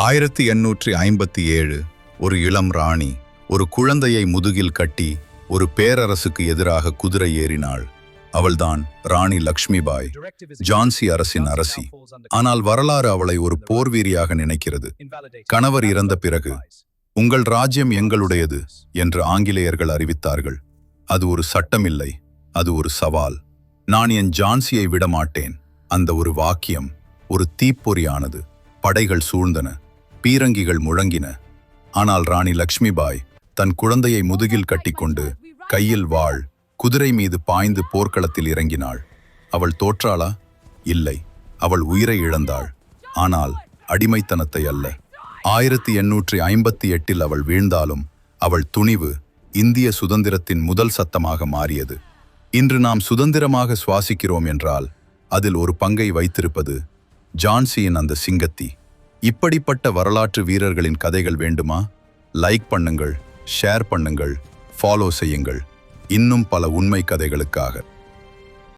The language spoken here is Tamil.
1857 ஒரு இளம் ராணி ஒரு குழந்தையை முதுகில் கட்டி ஒரு பேரரசுக்கு எதிராக குதிரை ஏறினாள். அவள்தான் ராணி லக்ஷ்மிபாய், ஜான்சி அரசின் அரசி. ஆனால் வரலாறு அவளை ஒரு போர்வீரியாக நினைக்கிறது. கணவர் இறந்த பிறகு உங்கள் ராஜ்யம் எங்களுடையது என்று ஆங்கிலேயர்கள் அறிவித்தார்கள். அது ஒரு சட்டமில்லை, அது ஒரு சவால். நான் என் ஜான்சியை விடமாட்டேன். அந்த ஒரு வாக்கியம் ஒரு தீப்பொறியானது. படைகள் சூழ்ந்தன, பீரங்கிகள் முழங்கின. ஆனால் ராணி லக்ஷ்மிபாய் தன் குழந்தையை முதுகில் கட்டிக்கொண்டு கையில் வாள், குதிரை மீது பாய்ந்து போர்க்களத்தில் இறங்கினாள். அவள் தோற்றாளா? இல்லை, அவள் உயிரை இழந்தாள். ஆனால் அடிமைத்தனத்தை அல்ல. 1858 அவள் வீழ்ந்தாலும் அவள் துணிவு இந்திய சுதந்திரத்தின் முதல் சத்தமாக மாறியது. இன்று நாம் சுதந்திரமாக சுவாசிக்கிறோம் என்றால் அதில் ஒரு பங்கை வைத்திருப்பது ஜான்சியின் அந்த சிங்கத்தி. இப்படிப்பட்ட வரலாற்று வீரர்களின் கதைகள் வேண்டுமா? லைக் பண்ணுங்கள், ஷேர் பண்ணுங்கள், ஃபாலோ செய்யுங்கள். இன்னும் பல உண்மை கதைகளுக்காக.